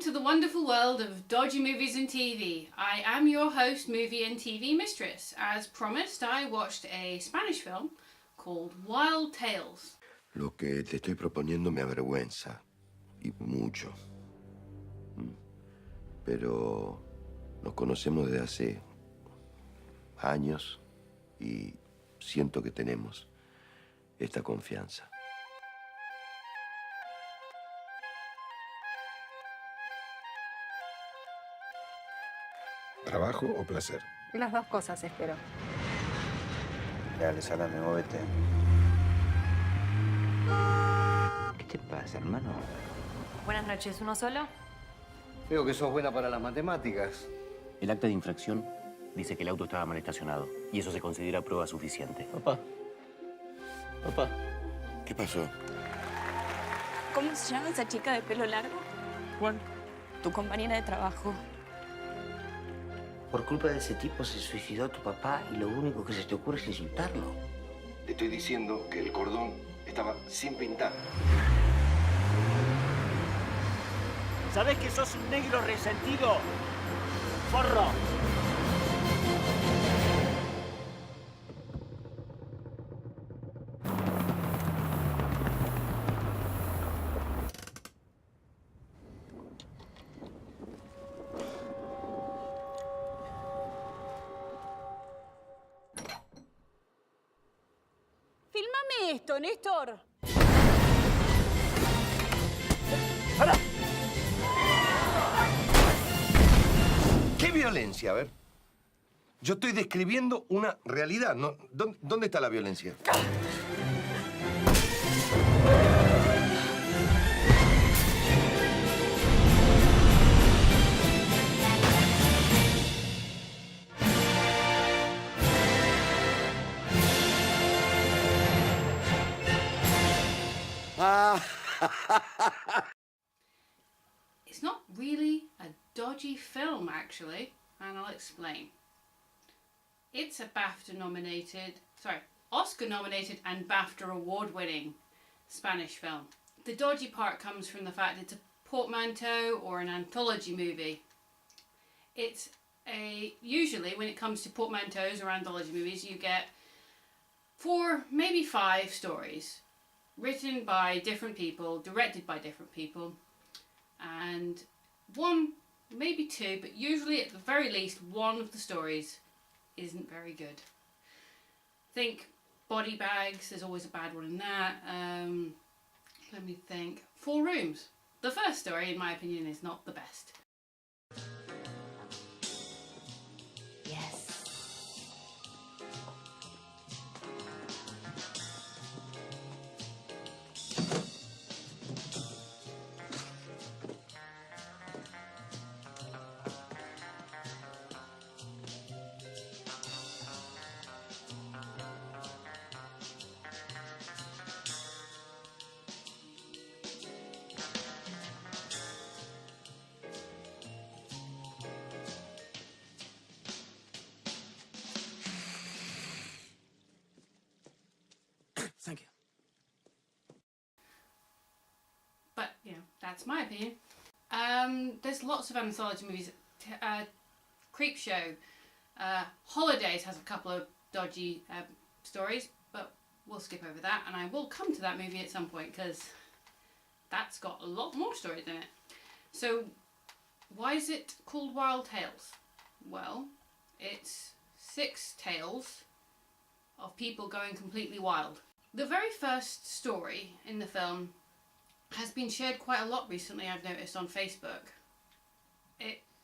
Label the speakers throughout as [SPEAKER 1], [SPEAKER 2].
[SPEAKER 1] to the wonderful world of dodgy movies and TV. I am your host, movie and TV Mistress. As promised, I watched a Spanish film called Wild Tales.
[SPEAKER 2] Lo que te estoy proponiendo me avergüenza, y mucho. Pero nos conocemos desde hace años y siento que tenemos esta confianza.
[SPEAKER 3] ¿Trabajo o placer?
[SPEAKER 4] Las dos cosas, espero.
[SPEAKER 5] Dale, salame, móvete. ¿Qué te pasa, hermano?
[SPEAKER 4] Buenas noches, ¿uno solo?
[SPEAKER 6] Veo que sos buena para las matemáticas.
[SPEAKER 7] El acta de infracción dice que el auto estaba mal estacionado y eso se considera prueba suficiente.
[SPEAKER 5] Papá.
[SPEAKER 2] ¿Qué pasó?
[SPEAKER 8] ¿Cómo se llama esa chica de pelo largo?
[SPEAKER 5] ¿Cuál?
[SPEAKER 8] Tu compañera de trabajo.
[SPEAKER 5] Por culpa de ese tipo se suicidó tu papá y lo único que se te ocurre es insultarlo.
[SPEAKER 2] Te estoy diciendo que el cordón estaba sin pintar.
[SPEAKER 7] ¿Sabés que sos un negro resentido? ¡Forro!
[SPEAKER 8] Fílmame esto, Néstor.
[SPEAKER 7] ¡Para!
[SPEAKER 2] ¿Qué violencia? A ver. Yo estoy describiendo una realidad. ¿No? ¿Dónde está la violencia?
[SPEAKER 1] It's not really a dodgy film, actually, and I'll explain. It's a Oscar-nominated and BAFTA award-winning Spanish film. The dodgy part comes from the fact it's a portmanteau or an anthology movie. It's usually, when it comes to portmanteaus or anthology movies, you get 4, maybe 5 stories written by different people, directed by different people, and 1, maybe 2, but usually at the very least one of the stories isn't very good. Think Body Bags, there's always a bad one in that. Let me think. 4 Rooms. The first story, in my opinion, is not the best.
[SPEAKER 8] Yes.
[SPEAKER 7] Thank you.
[SPEAKER 1] But, you know, that's my opinion. There's lots of anthology movies. Creepshow. Holidays has a couple of dodgy stories, but we'll skip over that, and I will come to that movie at some point because that's got a lot more stories in it. So, why is it called Wild Tales? Well, it's 6 tales of people going completely wild. The very first story in the film has been shared quite a lot recently, I've noticed, on Facebook.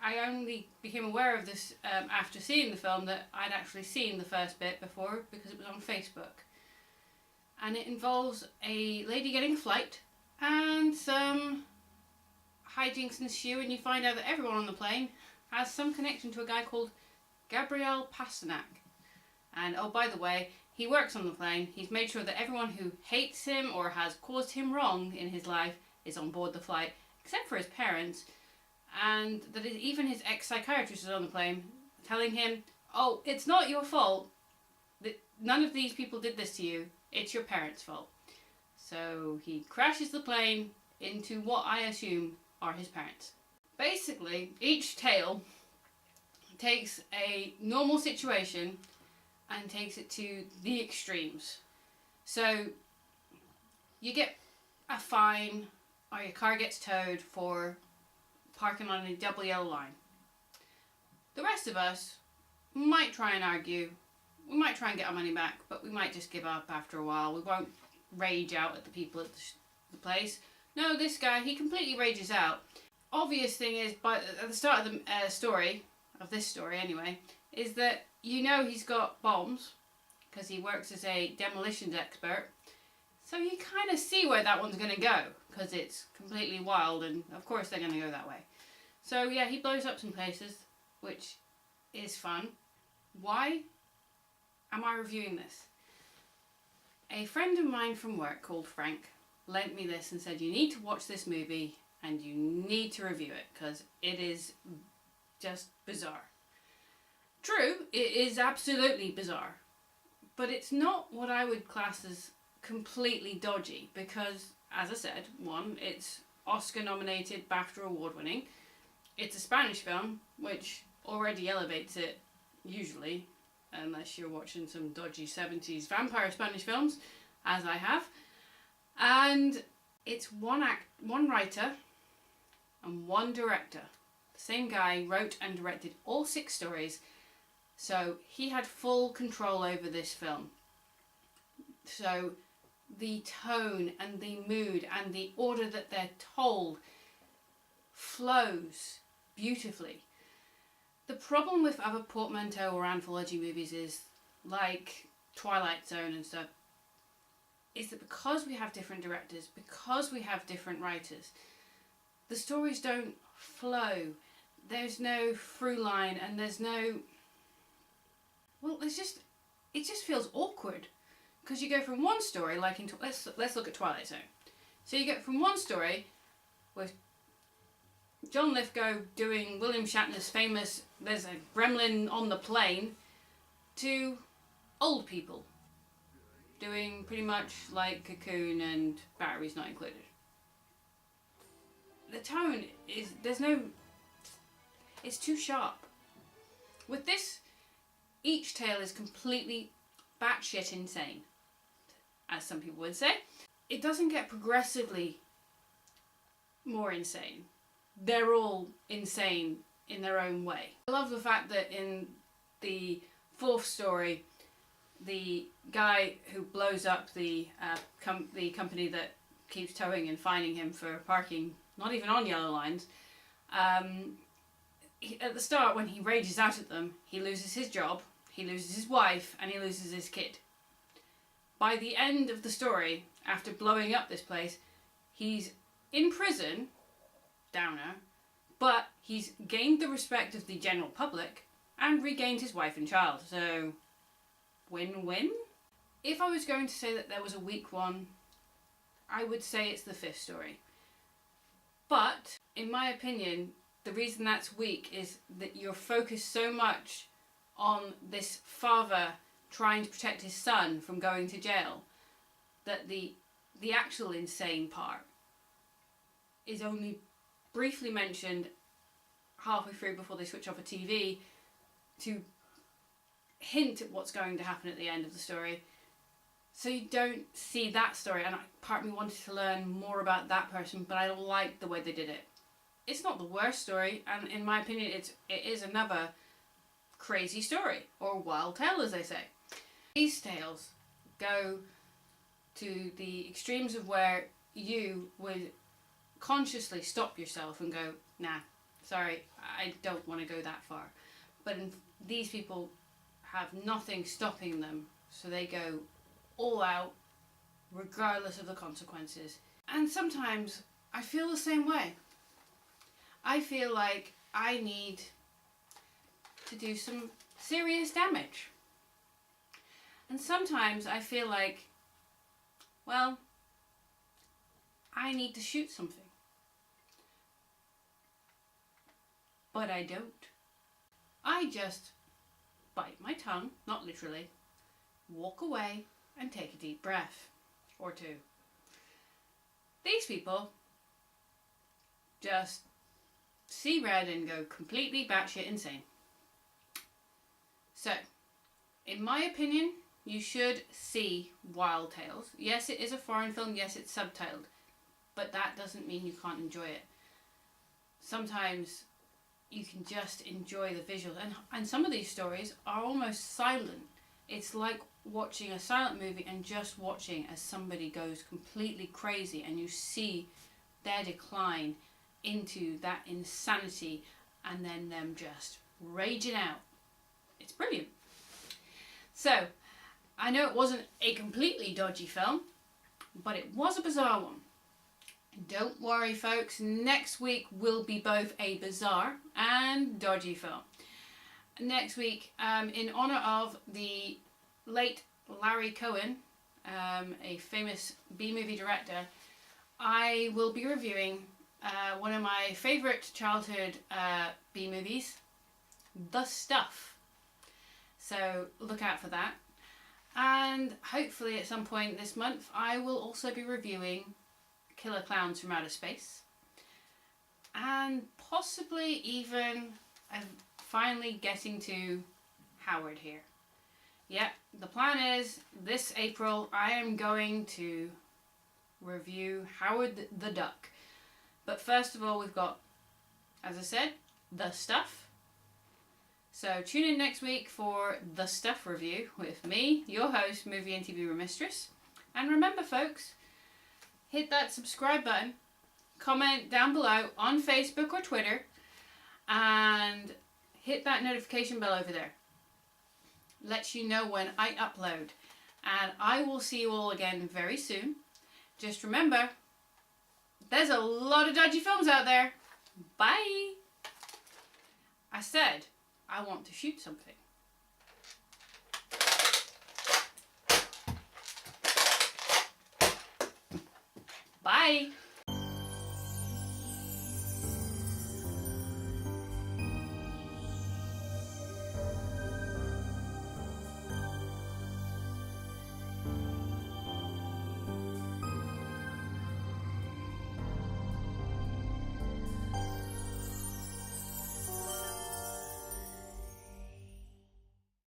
[SPEAKER 1] I only became aware of this after seeing the film, that I'd actually seen the first bit before because it was on Facebook. And it involves a lady getting a flight and some hijinks ensue, and you find out that everyone on the plane has some connection to a guy called Gabriel Pasternak. And oh, by the way, he works on the plane. He's made sure that everyone who hates him or has caused him wrong in his life is on board the flight, except for his parents, and that even his ex-psychiatrist is on the plane, telling him, oh, it's not your fault. None of these people did this to you. It's your parents' fault. So he crashes the plane into what I assume are his parents. Basically, each tale takes a normal situation and takes it to the extremes. So you get a fine or your car gets towed for parking on a double yellow line. The rest of us might try and argue, we might try and get our money back, but we might just give up after a while. We won't rage out at the people at the place. No, this guy, he completely rages out. Obvious thing is, at the start of the story, of this story anyway, is that you know he's got bombs, because he works as a demolitions expert. So you kind of see where that one's going to go, because it's completely wild, and of course they're going to go that way. So yeah, he blows up some places, which is fun. Why am I reviewing this? A friend of mine from work called Frank lent me this and said, you need to watch this movie and you need to review it because it is just bizarre. True, it is absolutely bizarre, but it's not what I would class as completely dodgy because, as I said, one, it's Oscar nominated, BAFTA award winning. It's a Spanish film, which already elevates it, usually, unless you're watching some dodgy 70s vampire Spanish films, as I have. And it's one writer and one director. The same guy wrote and directed all 6 stories, so he had full control over this film. So the tone and the mood and the order that they're told flows beautifully. The problem with other portmanteau or anthology movies is, like Twilight Zone and stuff, is that because we have different directors, because we have different writers, the stories don't flow. There's no through line and there's no... Well, it just feels awkward. Because you go from one story, like in... Let's look at Twilight Zone. So you get from one story with John Lithgow doing William Shatner's famous "There's a gremlin on the plane" to old people doing pretty much like Cocoon and Batteries Not Included. The tone is... It's too sharp. With this, each tale is completely batshit insane, as some people would say. It doesn't get progressively more insane. They're all insane in their own way. I love the fact that in the 4th story, the guy who blows up the company that keeps towing and fining him for parking, not even on yellow lines, at the start when he rages out at them, he loses his job, he loses his wife, and he loses his kid. By the end of the story, after blowing up this place, he's in prison, downer, but he's gained the respect of the general public and regained his wife and child, so win-win? If I was going to say that there was a weak one, I would say it's the 5th story. But, in my opinion, the reason that's weak is that you're focused so much on this father trying to protect his son from going to jail that the actual insane part is only briefly mentioned halfway through before they switch off a TV to hint at what's going to happen at the end of the story. So you don't see that story, and part of me wanted to learn more about that person, but I liked the way they did it. It's not the worst story, and in my opinion it is another crazy story, or wild tale as they say. These tales go to the extremes of where you would consciously stop yourself and go, nah, sorry, I don't want to go that far. But these people have nothing stopping them, so they go all out regardless of the consequences. And sometimes I feel the same way. I feel like I need to do some serious damage. And sometimes I feel like, well, I need to shoot something. But I don't. I just bite my tongue, not literally, walk away and take a deep breath or two. These people just see red and go completely batshit insane. So, in my opinion, you should see Wild Tales. Yes, it is a foreign film. Yes, it's subtitled. But that doesn't mean you can't enjoy it. Sometimes you can just enjoy the visuals. And some of these stories are almost silent. It's like watching a silent movie and just watching as somebody goes completely crazy and you see their decline into that insanity and then them just raging out. It's brilliant. So, I know it wasn't a completely dodgy film, but it was a bizarre one. Don't worry folks, next week will be both a bizarre and dodgy film. Next week, in honour of the late Larry Cohen, a famous B-movie director, I will be reviewing one of my favourite childhood B-movies, The Stuff. So look out for that. And hopefully at some point this month I will also be reviewing Killer Clowns from Outer Space. And possibly even finally getting to Howard here. Yep, the plan is this April I am going to review Howard the Duck. But first of all we've got, as I said, The Stuff. So tune in next week for The Stuff review with me, your host, movie and TV Mistress. And remember folks, hit that subscribe button, comment down below on Facebook or Twitter, and hit that notification bell over there. Lets you know when I upload. And I will see you all again very soon. Just remember, there's a lot of dodgy films out there. Bye! I said I want to shoot something. Bye!